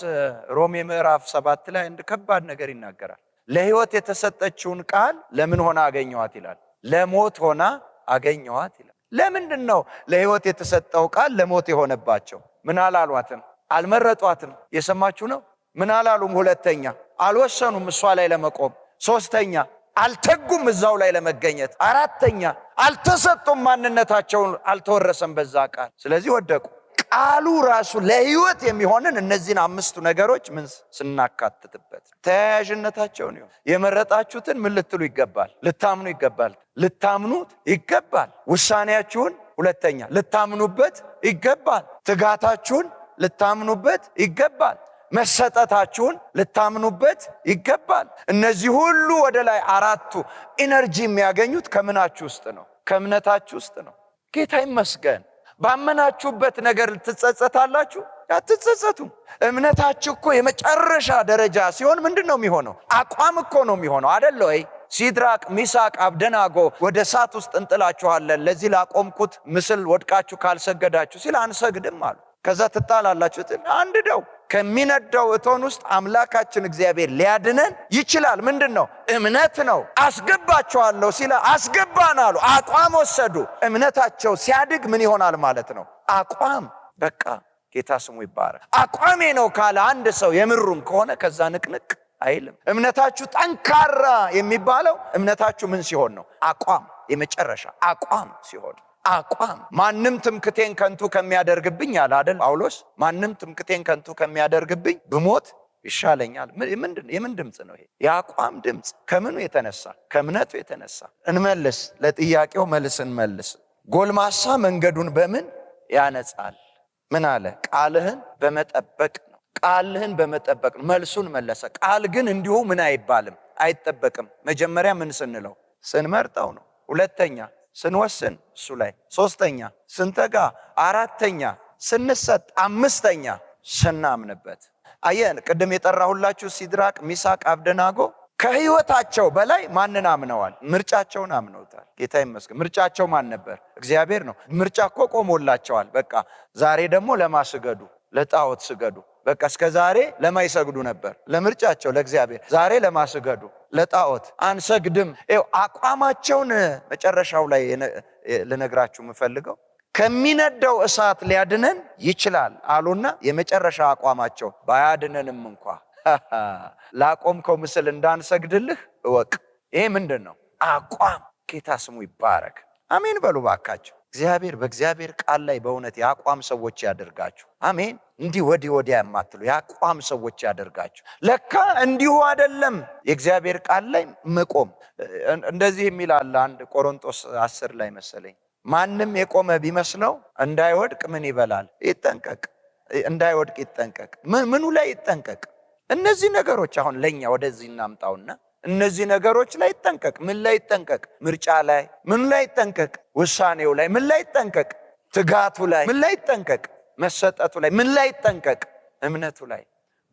ሮሜ ምዕራፍ 7 ላይ አንድ ከባድ ነገር ይናገራል። ለሕይወት የተሰጠችውን ቃል ለምን ሆና አገኘዋት ይላል? ለሞት ሆና አገኘዋት ይላል። ለምንድን ነው ለሕይወት የተሰጠው ቃል ለሞት የሆነባቸው? ምን አላሏትም? አልመረጧትም። የሰማችሁ ነው። ምን አላሉም? ሁለተኛ አልወሰኑም እሷ ላይ ለመቆም። ሶስተኛ አልተጉም እዛው ላይ ለመገኘት። አራተኛ አልተሰጡም፣ ማንነታቸውን አልተወረሰም በዛ ቃል። ስለዚህ ወደቁ። ቃሉ ራሱ ለሕይወት የሚሆንን እነዚህን 5ቱ ነገሮች ምን ስናካትትበት ተያያዥነታቸውን ይሁን። የመረጣችሁትን ምን ልትሉ ይገባል? ልታምኑ ይገባል። ልታምኑት ይገባል። ውሳኔያችሁን ሁለተኛ ልታምኑበት ይገባል። ትጋታችሁን ልታምኑበት ይገባል። መሰጠታችሁን ልታምኑበት ይገባል። እነዚህ ሁሉ ወደ ላይ 4ቱ ኢነርጂ የሚያገኙት ከምናችሁ ውስጥ ነው? ከእምነታችሁ ውስጥ ነው። ጌታ ይመስገን። ባመናችሁበት ነገር ትጸጸታላችሁ? አትጸጸቱም። እምነታችሁ እኮ የመጨረሻ ደረጃ ሲሆን ምንድን ነው የሚሆነው? አቋም እኮ ነው የሚሆነው አይደል ወይ? ሲድራቅ ሚሳቅ አብደናጎ ወደ እሳት ውስጥ እንጥላችኋለን ለዚህ ላቆምኩት ምስል ወድቃችሁ ካልሰገዳችሁ ሲል አንሰግድም አሉ። ከዛ ትጣላላችሁ። አንድደው ከሚነደው እቶን ውስጥ አምላካችን እግዚአብሔር ሊያድነን ይችላል። ምንድን ነው? እምነት ነው። አስገባችኋለሁ ሲለ አስገባን አሉ። አቋም ወሰዱ። እምነታቸው ሲያድግ ምን ይሆናል ማለት ነው? አቋም። በቃ ጌታ ስሙ ይባረክ። አቋሜ ነው ካለ አንድ ሰው የምሩም ከሆነ ከዛ ንቅንቅ አይልም። እምነታችሁ ጠንካራ የሚባለው እምነታችሁ ምን ሲሆን ነው? አቋም። የመጨረሻ አቋም ሲሆን። አቋም። ማንም ትምክቴን ከንቱ ከሚያደርግብኝ አለ አይደል ጳውሎስ? ማንም ትምክቴን ከንቱ ከሚያደርግብኝ ብሞት ይሻለኛል። የምን ድምፅ ነው ይሄ? የአቋም ድምፅ። ከምኑ የተነሳ? ከእምነቱ የተነሳ። እንመልስ፣ ለጥያቄው መልስ እንመልስ። ጎልማሳ መንገዱን በምን ያነጻል? ምን አለ? ቃልህን በመጠበቅ ነው። ቃልህን በመጠበቅ ነው። መልሱን መለሰ። ቃል ግን እንዲሁ ምን አይባልም፣ አይጠበቅም። መጀመሪያ ምን ስንለው? ስንመርጠው ነው። ሁለተኛ ስንወስን እሱ ላይ፣ ሶስተኛ ስንተጋ፣ አራተኛ ስንሰጥ፣ አምስተኛ ስናምንበት። አየን ቅድም የጠራሁላችሁ ሲድራቅ ሚሳቅ አብደናጎ ከህይወታቸው በላይ ማንን አምነዋል? ምርጫቸውን አምነውታል። ጌታ ይመስገን። ምርጫቸው ማን ነበር? እግዚአብሔር ነው። ምርጫ እኮ ቆሞላቸዋል። በቃ ዛሬ ደግሞ ለማስገዱ ለጣዖት ስገዱ። በቃ እስከ ዛሬ ለማይሰግዱ ነበር ለምርጫቸው ለእግዚአብሔር። ዛሬ ለማስገዱ ለጣዖት አንሰግድም። አቋማቸውን መጨረሻው ላይ ልነግራችሁ የምፈልገው ከሚነደው እሳት ሊያድነን ይችላል አሉና የመጨረሻ አቋማቸው ባያድነንም እንኳ ላቆምከው ምስል እንዳንሰግድልህ እወቅ። ይሄ ምንድን ነው? አቋም። ጌታ ስሙ ይባረክ። አሜን በሉ ባካችሁ። እግዚአብሔር በእግዚአብሔር ቃል ላይ በእውነት የአቋም ሰዎች ያደርጋችሁ። አሜን። እንዲህ ወዲህ ወዲያ የማትሉ የአቋም ሰዎች ያደርጋችሁ። ለካ እንዲሁ አይደለም የእግዚአብሔር ቃል ላይ መቆም። እንደዚህ የሚል አለ አንድ ቆሮንቶስ 10 ላይ መሰለኝ፣ ማንም የቆመ ቢመስለው እንዳይወድቅ ምን ይበላል? ይጠንቀቅ። እንዳይወድቅ ይጠንቀቅ። ምኑ ላይ ይጠንቀቅ? እነዚህ ነገሮች አሁን ለኛ ወደዚህ እናምጣውና እነዚህ ነገሮች ላይ ይጠንቀቅ። ምን ላይ ይጠንቀቅ? ምርጫ ላይ ምን ላይ ይጠንቀቅ? ውሳኔው ላይ ምን ላይ ይጠንቀቅ? ትጋቱ ላይ ምን ላይ ይጠንቀቅ? መሰጠቱ ላይ ምን ላይ ይጠንቀቅ? እምነቱ ላይ።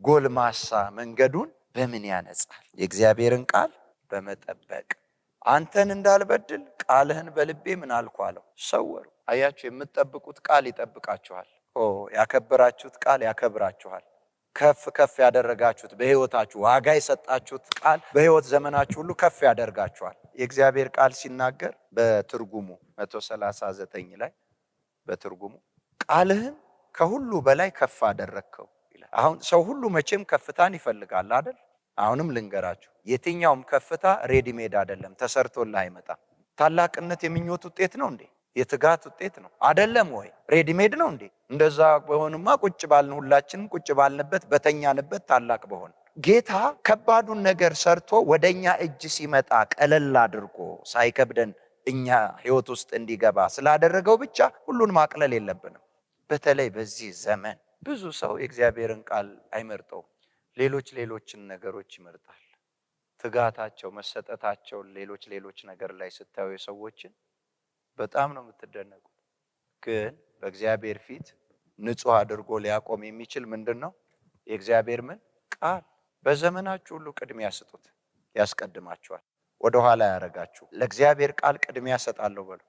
ጎልማሳ መንገዱን በምን ያነጻል? የእግዚአብሔርን ቃል በመጠበቅ። አንተን እንዳልበድል ቃልህን በልቤ ምን አልኩ አለው፣ ሰወሩ። አያችሁ፣ የምትጠብቁት ቃል ይጠብቃችኋል። ያከበራችሁት ቃል ያከብራችኋል። ከፍ ከፍ ያደረጋችሁት በሕይወታችሁ ዋጋ የሰጣችሁት ቃል በሕይወት ዘመናችሁ ሁሉ ከፍ ያደርጋችኋል። የእግዚአብሔር ቃል ሲናገር በትርጉሙ 139 ላይ በትርጉሙ ቃልህን ከሁሉ በላይ ከፍ አደረግከው ይላል። አሁን ሰው ሁሉ መቼም ከፍታን ይፈልጋል አይደል? አሁንም ልንገራችሁ፣ የትኛውም ከፍታ ሬዲሜድ አይደለም፣ ተሰርቶልህ አይመጣም። ታላቅነት የምኞት ውጤት ነው እንዴ? የትጋት ውጤት ነው አይደለም ወይ? ሬዲሜድ ነው እንዴ? እንደዛ በሆንማ ቁጭ ባልን ሁላችንም ቁጭ ባልንበት በተኛንበት ታላቅ በሆን። ጌታ ከባዱን ነገር ሰርቶ ወደኛ እጅ ሲመጣ ቀለል አድርጎ ሳይከብደን እኛ ህይወት ውስጥ እንዲገባ ስላደረገው ብቻ ሁሉን ማቅለል የለብንም። በተለይ በዚህ ዘመን ብዙ ሰው የእግዚአብሔርን ቃል አይመርጠውም። ሌሎችን ነገሮች ይመርጣል። ትጋታቸው፣ መሰጠታቸው ሌሎች ነገር ላይ ስታዩ ሰዎችን በጣም ነው የምትደነቁት። ግን በእግዚአብሔር ፊት ንጹህ አድርጎ ሊያቆም የሚችል ምንድን ነው? የእግዚአብሔር ምን ቃል። በዘመናችሁ ሁሉ ቅድሚያ ስጡት፣ ያስቀድማችኋል፣ ወደኋላ ያረጋችሁ። ለእግዚአብሔር ቃል ቅድሚያ ሰጣለሁ በሉ።